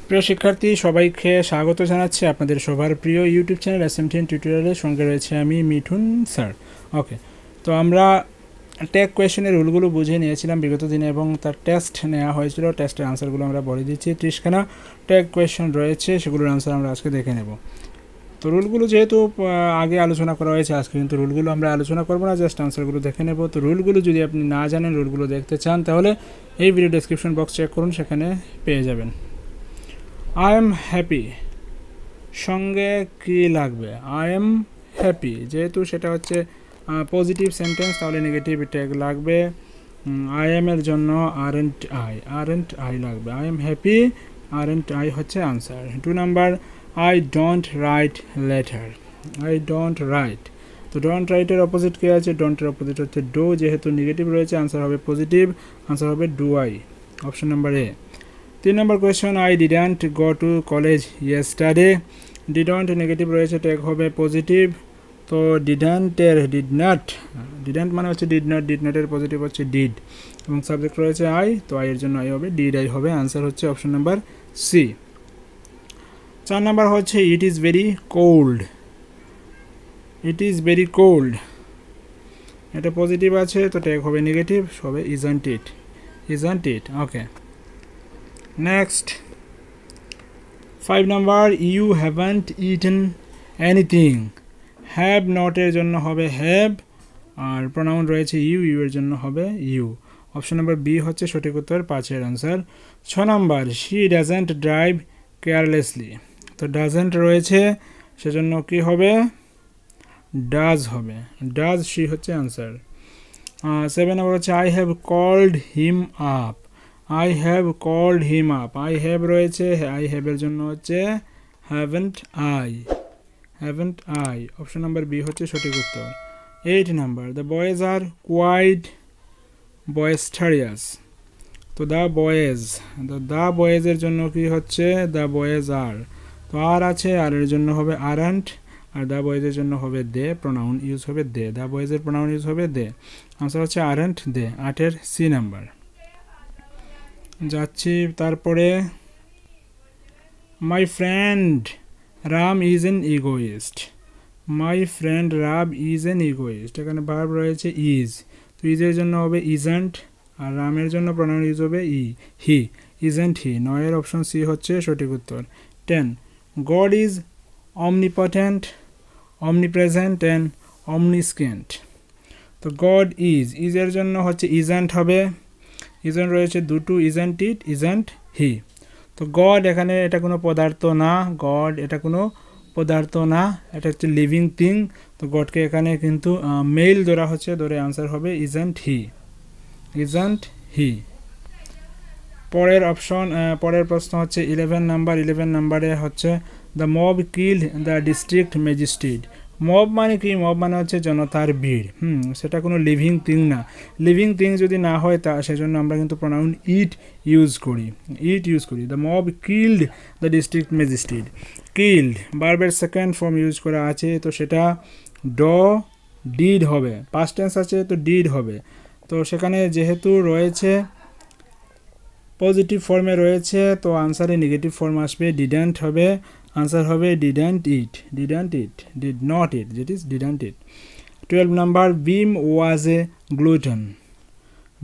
প্রিয় শিক্ষার্থী সবাইকে স্বাগত জানাচ্ছি আপনাদের সবার প্রিয় ইউটিউব চ্যানেল SMDN টিউটোরিয়ালের সঙ্গে রয়েছে আমি মিঠুন স্যার। ওকে, তো আমরা ট্যাগ কোয়েশনের রুলগুলো বুঝে নিয়েছিলাম বিগত দিনে এবং তার টেস্ট নেওয়া হয়েছিল। টেস্টের আনসারগুলো আমরা বলে দিচ্ছি। 30খানা ট্যাগ কোয়েশন রয়েছে, সেগুলোর আনসার আমরা আজকে দেখে নেব। তো রুলগুলো যেহেতু আগে আলোচনা করা হয়েছে, আজকে কিন্তু রুলগুলো আমরা আলোচনা করবো না, জাস্ট আনসারগুলো দেখে নেব। তো রুলগুলো যদি আপনি না জানেন, রুলগুলো দেখতে চান, তাহলে এই ভিডিও ডেসক্রিপশন বক্স চেক করুন, সেখানে পেয়ে যাবেন। আই এম হ্যাপি সঙ্গে কি লাগবে? আই এম হ্যাপি যেহেতু সেটা হচ্ছে পজিটিভ সেন্টেন্স, তাহলে নেগেটিভ ট্যাগ লাগবে। আই এম এর জন্য আরএন্ট আই লাগবে। আই এম হ্যাপি আরএন্ট আই হচ্ছে answer. 2 number, I don't write letter. I don't write, তো ডোন্ট রাইটের অপোজিট কে আছে? ডোন্টের অপোজিট হচ্ছে ডু, যেহেতু নেগেটিভ রয়েছে আনসার হবে পজিটিভ, আনসার হবে do I, option number A. 3 number question, I didn't go to college yesterday. Didn't negative রয়েছে, tag হবে পজিটিভ। তো ডিডন্টের ডিডন্ট মানে হচ্ছে ডিড নটের পজিটিভ হচ্ছে ডিড এবং সাবজেক্ট রয়েছে আই, তো আই এর জন্য আই হবে, ডিড আই হবে। আনসার হচ্ছে অপশন নাম্বার সি। 4 নাম্বার হচ্ছে it is very cold. It is very cold, এটা পজিটিভ আছে, তো ট্যাগ হবে নেগেটিভ, হবে isn't it. Okay, next 5 number, you haven't eaten anything. Have নটের জন্য হবে হ্যাভ, আর প্রোনাউন রয়েছে ইউ, ইউ এর জন্য হবে ইউ। অপশন নাম্বার বি হচ্ছে সঠিক উত্তর, 5-এর আনসার। 6 number, she doesn't drive carelessly. তো ডাজেন্ট রয়েছে, সেজন্য কি হবে? ডাজ হবে, ডাজ শি হচ্ছে আনসার। 7 নাম্বার হচ্ছে I have called him up. I have called him up, I have রয়েছে, আই হ্যাভ এর জন্য হচ্ছে haven't I, option number B হচ্ছে সঠিক উত্তর। 8 number, the boys are quite boisterous. তো দ্য বয়েজের জন্য কি হচ্ছে? দ্য বয়েজ আর, তো আর আছে, আর এর জন্য হবে আরন্ট, আর দ্য বয়েজের জন্য হবে দে, প্রোনাউন ইউজ হবে দে, দ্য বয়েজের প্রোনাউন ইউজ হবে দে, আনসার হচ্ছে আরন্ট দে। 8-এর সি নাম্বার যাচ্ছি। তারপরে my friend Ram is an egoist. My friend Ram is an egoist, এখানে ভার্ব রয়েছে ইজ, তো ইজের জন্য হবে ইজন্ট, আর রামের জন্য প্রোনাউন ইউজ হবে হি, ইজন্ট হি। 9-এর অপশন সি হচ্ছে সঠিক উত্তর। 10, গড ইজ অমনিপটেন্ট, অমনিপ্রেজেন্ট অ্যান্ড অমনিস্কেন্ট। তো গড ইজের জন্য হচ্ছে ইজন্ট হবে, ইজন্ট রয়েছে দুটো, ইজন্ট ইট, ইজন্ট হি। তো গড এখানে এটা কোনো পদার্থ না, গড এটা কোনো পদার্থ না, এটা হচ্ছে লিভিং থিং, তো গডকে এখানে কিন্তু মেল ধরা হচ্ছে, ধরে আনসার হবে ইজন্ট হি। পরের প্রশ্ন হচ্ছে 11 নাম্বার। 11 নাম্বারে হচ্ছে the mob killed the district magistrate. Mob মানে কি? মব মানে হচ্ছে জনতার ভিড়, সেটা কোনো লিভিং থিং না। লিভিং থিং যদি না হয় তা সেজন্য আমরা কিন্তু প্রোনাউন ইট ইউজ করি। The mob killed the district magistrate. Killed ভার্বের সেকেন্ড ফর্ম ইউজ করা আছে, তো সেটা ডিড হবে, পাস্ট টেন্স আছে তো ডিড হবে। তো সেখানে যেহেতু রয়েছে পজিটিভ ফর্মে রয়েছে, তো আনসারে নেগেটিভ ফর্ম আসবে, ডিডন্ট হবে, আনসার হবে ডিড নট ইট, যেট is didn't it. 12 number, Bhim was a glutton.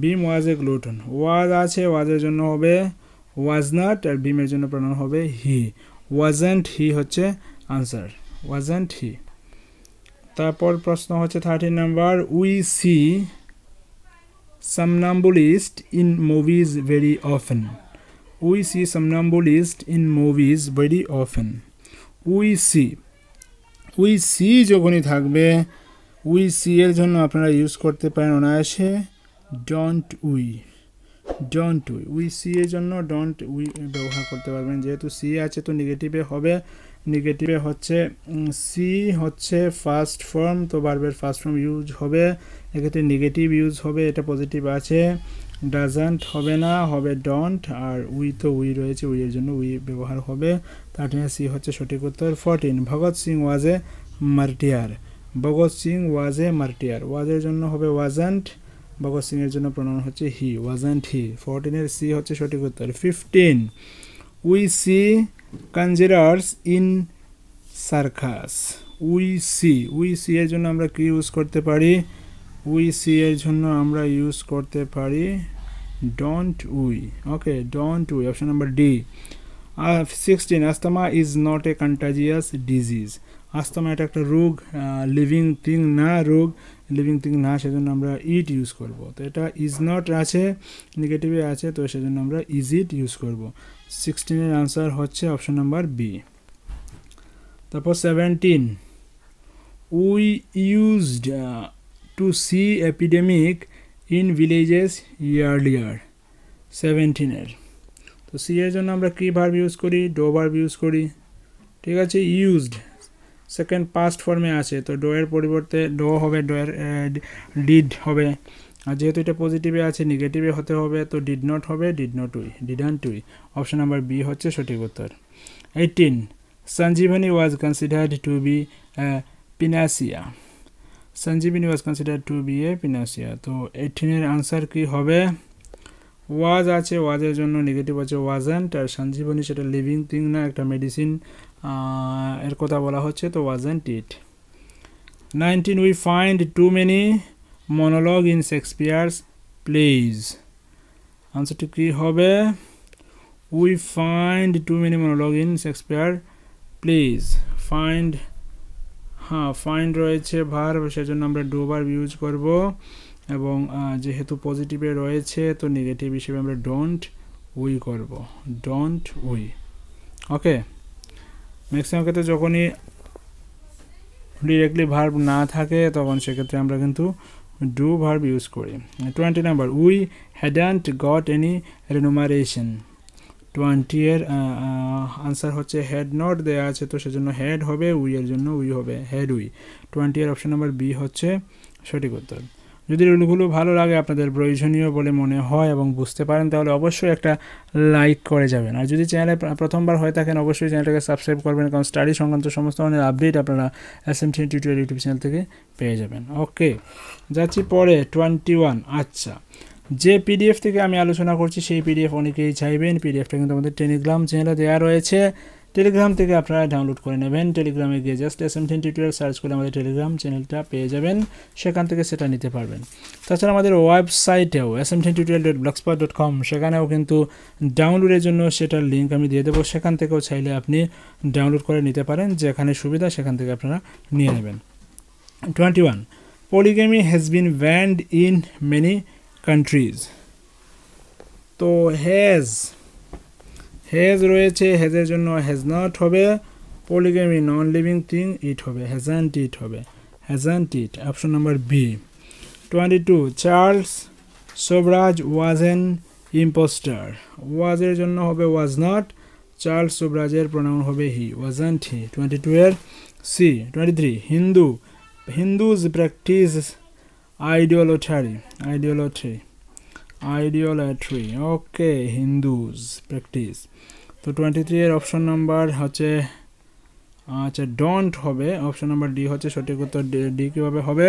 Bhim was a glutton, was আছে, ওয়াজের জন্য হবে ওয়াজ নট, আর বিমের জন্য প্রোনাউন হবে হি, ওয়াজেন্ট হি হচ্ছে আনসার, ওয়াজেন্ট হি। তারপর প্রশ্ন হচ্ছে 13 number, we see somnambulist in movies very often. We see somnambulist in movies very often. We see যখনই থাকবে, we see এর জন্য আপনারা ইউজ করতে পারেন অনায়াসে don't we see এর জন্য don't we ব্যবহার করতে পারবেন, যেহেতু সি আছে তো নেগেটিভে হবে, নেগেটিভে হচ্ছে সি হচ্ছে ফার্স্ট ফর্ম, তো ভার্বের ফার্স্ট ফর্ম ইউজ হবে, এক্ষেত্রে নেগেটিভ ইউজ হবে, এটা পজিটিভ আছে, ডাজন্ট হবে না, হবে ডন্ট, আর উই তো উই রয়েছে, উই এর জন্য উই ব্যবহার হবে, তার জন্য সি হচ্ছে সঠিক উত্তর। 14, ভগৎ সিং ওয়াজ এ মার্টিয়ার। ভগৎ সিং ওয়াজ এ মার্টিয়ার, ওয়াজের জন্য হবে ওয়াজন্ট, ভগৎ সিং এর জন্য প্রোনাউন হচ্ছে হি, ওয়াজন্ট হি। 14-এর সি হচ্ছে সঠিক উত্তর। 15, we see conjurers in circus. We see এর জন্য আমরা কি ইউজ করতে পারি? উই সি এর জন্য আমরা ইউজ করতে পারি don't we. Okay, don't we, option number D. 16 asthma is not a contagious disease. Asthma এটা একটা রোগ, লিভিং থিং না, রোগ লিভিং থিং না, সেজন্য আমরা ইট ইউজ করব। তো এটা ইজ নট আছে, নেগেটিভে আছে, তো সেজন্য আমরা ইজ ইট ইউজ করব। 16 এর আনসার হচ্ছে অপশন নাম্বার বি। তারপর 17 we used to see epidemic in villages earlier. 17 এর তো সি এর জন্য আমরা কি ভার্ব ইউজ করি? ডো ভার্ব ইউজ করি, ঠিক আছে। ইউজড সেকেন্ড পাস্ট ফর্মে আছে, তো ডো এর পরিবর্তে ডো হবে, ডো এর ডিড হবে, আর যেহেতু এটা পজিটিভে আছে নেগেটিভে হতে হবে, তো ডিড নট হবে, did not we, didn't we. Option number B হচ্ছে সঠিক উত্তর। 18 Sanjeevani was considered to be panacea. Sanjeevani was considered to be a panacea. তো 18 এর আনসার কি হবে? ওয়াজ আছে, ওয়াজের জন্য নেগেটিভ আছে ওয়াজেন্ট, আর সঞ্জীবনী সেটা লিভিং থিং না, একটা মেডিসিন এর কথা বলা হচ্ছে, তো wasn't it. 19 we find too many monologue in Shakespeare's plays. আনসারটি কি হবে? We find too many monologue in Shakespeare plays. Find, হ্যাঁ ফাইন্ড রয়েছে ভার্ব, সেজন্য আমরা ডু ভার্ব ইউজ করব, এবং যেহেতু পজিটিভে রয়েছে তো নেগেটিভ হিসেবে আমরা ডোন্ট উই করব, ডোন্ট উই। ওকে, ম্যাক্সিমাম ক্ষেত্রে যখনই ডিরেক্টলি ভার্ব না থাকে তখন সেক্ষেত্রে আমরা কিন্তু ডু ভার্ব ইউজ করি। 20 number we hadn't got any remuneration. 20 এর আনসার হচ্ছে হ্যাড নট দেওয়া আছে, তো সেজন্য হ্যাড হবে, উই এর জন্য উই হবে, হ্যাড উই। 20 এর অপশন নাম্বার বি হচ্ছে সঠিক উত্তর। যদি রুলগুলো ভালো লাগে, আপনাদের প্রয়োজনীয় বলে মনে হয় এবং বুঝতে পারেন, তাহলে অবশ্যই একটা লাইক করে যাবেন। আর যদি চ্যানেলে প্রথমবার হয়ে থাকেন অবশ্যই চ্যানেলটাকে সাবস্ক্রাইব করবেন, কারণ স্টাডি সংক্রান্ত সমস্ত ধরনের আপডেট আপনারা SMDN টিউটোরিয়াল ইউটিউব চ্যানেল থেকে পেয়ে যাবেন। ওকে, যাচ্ছি পরে 21। আচ্ছা, যে পিডিএফ থেকে আমি আলোচনা করছি সেই পিডিএফ অনেকেই চাইবেন। পিডিএফটা কিন্তু আমাদের টেলিগ্রাম চ্যানেলে দেওয়া রয়েছে, টেলিগ্রাম থেকে আপনারা ডাউনলোড করে নেবেন। টেলিগ্রামে গিয়ে জাস্ট SMDN টিউটোরিয়াল সার্চ করে আমাদের টেলিগ্রাম চ্যানেলটা পেয়ে যাবেন, সেখান থেকে সেটা নিতে পারবেন। তাছাড়া আমাদের ওয়েবসাইটেও smdntutorial.blogspot.com, সেখানেও কিন্তু ডাউনলোডের জন্য সেটার লিঙ্ক আমি দিয়ে দেবো, সেখান থেকেও চাইলে আপনি ডাউনলোড করে নিতে পারেন, যেখানে সুবিধা সেখান থেকে আপনারা নিয়ে নেবেন। 21 polygamy has been banned in many countries. তো হ্যাজ রয়েছে, হ্যাজের জন্য হ্যাজ নট হবে, polygamy non living thing, it হবে, হ্যাজন্ট ইট হবে, hasn't it, option number B. 22 Charles Sobhraj was an impostor. ওয়াজের জন্য হবে ওয়াজ নট, চার্লস সোবরাজের প্রোনাউন হবে হি, ওয়াজন্ট হি। 22 এর C. 23 Hindus practise idolatry. Okay, Hindus practise. তো 23 এর অপশন নাম্বার হচ্ছে আচ্ছা ডোন্ট হবে, অপশন নাম্বার ডি হচ্ছে সঠিক উত্তর। ডি কীভাবে হবে?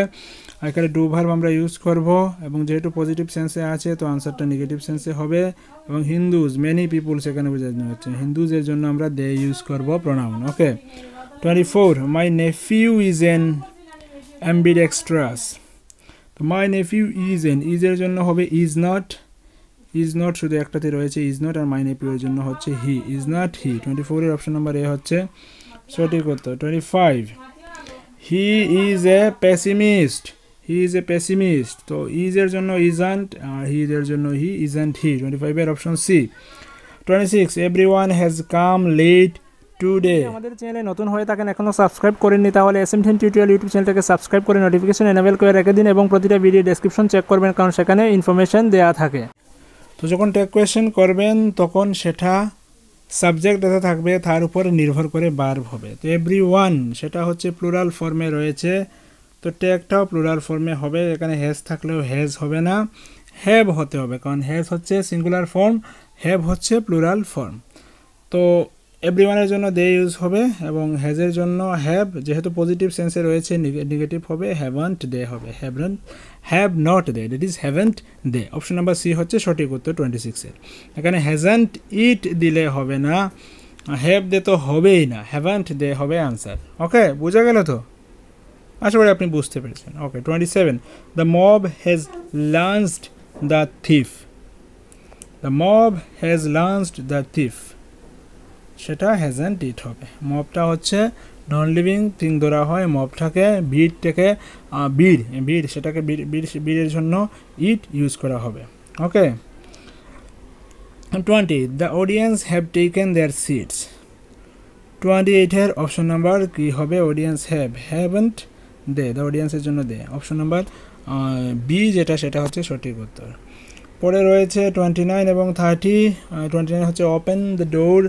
এখানে ডু ভার্ব আমরা ইউজ করব, এবং যেহেতু পজিটিভ সেন্সে আছে তো আনসারটা নেগেটিভ সেন্সে হবে, এবং হিন্দুজ মেনি পিপুল সেখানে বোঝানো হচ্ছে, হিন্দুজের জন্য আমরা দে ইউজ করব pronoun. Okay, 24 my nephew is an ambidextrous. তো মাই নেফিউ ইজ এন, ইজের জন্য হবে ইজ নট শুধু একটাতে রয়েছে ইজ নট, আর মাই নেফিউ এর জন্য হচ্ছে হি, ইজ নট হি। 24 এর অপশন নাম্বার এ হচ্ছে সঠিক উত্তর। 25 হি ইজ এ পেসিমিস্ট। তো ইজ এর জন্য ইজন্ট, আর হি এর জন্য হি, ইজন্ট হি। 25 এর option C. 26 everyone has come late today. আমাদের চ্যানেলে নতুন হয়ে থাকেন, এখনো সাবস্ক্রাইব করেননি, তাহলে SMDN টিউটোরিয়াল ইউটিউব চ্যানেলটাকে সাবস্ক্রাইব করে নোটিফিকেশন এনেবল করে রেখে দিন, এবং প্রতিটা ভিডিও ডেসক্রিপশন চেক করবেন, কারণ সেখানে ইনফরমেশন দেওয়া থাকে। তো যখন টেক কোয়েশ্চেন করবেন তখন সেটা সাবজেক্ট যেটা থাকবে তার উপর নির্ভর করে ভার্ব হবে। তো এভরিওয়ান সেটা হচ্ছে প্লুরাল ফর্মে রয়েছে, তো টেকটাও প্লুরাল ফর্মে হবে, এখানে হ্যাজ থাকলেও হ্যাজ হবে না, হ্যাভ হতে হবে, কারণ হ্যাজ হচ্ছে সিঙ্গুলার ফর্ম, হ্যাভ হচ্ছে প্লুরাল ফর্ম। তো এভরিওয়ানের জন্য দে ইউজ হবে এবং হ্যাজের জন্য হ্যাভ, যেহেতু পজিটিভ সেন্সে রয়েছে নেগেটিভ হবে, হ্যাভেন্ট দে হবে, have not they, that is haven't they. Option number C হচ্ছে সঠিক উত্তর 26-এর। এখানে হ্যাজেন্ট ইট দিলে হবে না, হ্যাভ দে তো হবেই না, হ্যাভেন্ট দে হবে আনসার। ওকে, বোঝা গেল তো? আশা করি আপনি বুঝতে পেরেছেন। ওকে, 27, the mob has launched the thief. The mob has launched the thief, সেটা হ্যাজেন্ট ইট হবে। মবটা হচ্ছে নন লিভিং থিং ধরা হয়, মবটাকে ভিড় থেকে ভিড় সেটাকে ভিড়ের জন্য ইট ইউজ করা হবে। Okay, 20, the audience have taken their seats. 28-এর অপশন নাম্বার কি হবে? অডিয়েন্স হ্যাভেন্ট দে, দ্য অডিয়েন্সের জন্য দে। অপশন নাম্বার বি যেটা, সেটা হচ্ছে সঠিক উত্তর। পরে রয়েছে 29 এবং 30। 29 হচ্ছে ওপেন দ্য ডোর,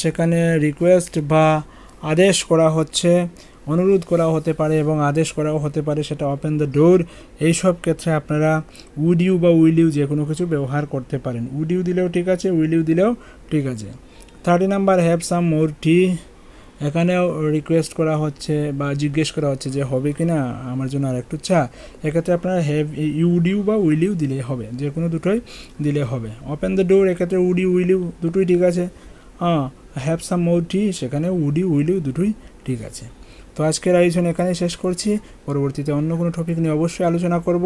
সেখানে রিকোয়েস্ট বা আদেশ করা হচ্ছে, অনুরোধ করা হতে পারে এবং আদেশ করাও হতে পারে, সেটা ওপেন দ্য ডোর। এইসব ক্ষেত্রে আপনারা উড ইউ বা উইল ইউ যে কোনো কিছু ব্যবহার করতে পারেন। উড ইউ দিলেও ঠিক আছে, উইল ইউ দিলেও ঠিক আছে। 30 নাম্বার হ্যাভ সাম মোর টি, এখানেও রিকোয়েস্ট করা হচ্ছে বা জিজ্ঞেস করা হচ্ছে যে হবে কি না আমার জন্য আর একটু চা। এক্ষেত্রে আপনারা হ্যাভ উড ইউ বা উইল ইউ দিলেই হবে, যে কোনো দুটোই দিলে হবে। ওপেন দ্য ডোর, এক্ষেত্রে উড ইউ উইল ইউ দুটোই ঠিক আছে। হ্যাভ সাম মোর টি, সেখানে উড ইউ উইল ইউ দুটোই ঠিক আছে। তো আজকের আলোচনা এখানে শেষ করছি, পরবর্তীতে অন্য কোনো টপিক নিয়ে অবশ্যই আলোচনা করব।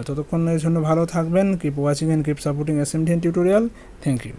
ততক্ষণের জন্য ভালো থাকবেন। Keep watching and keep supporting SMDN tutorial. Thank you.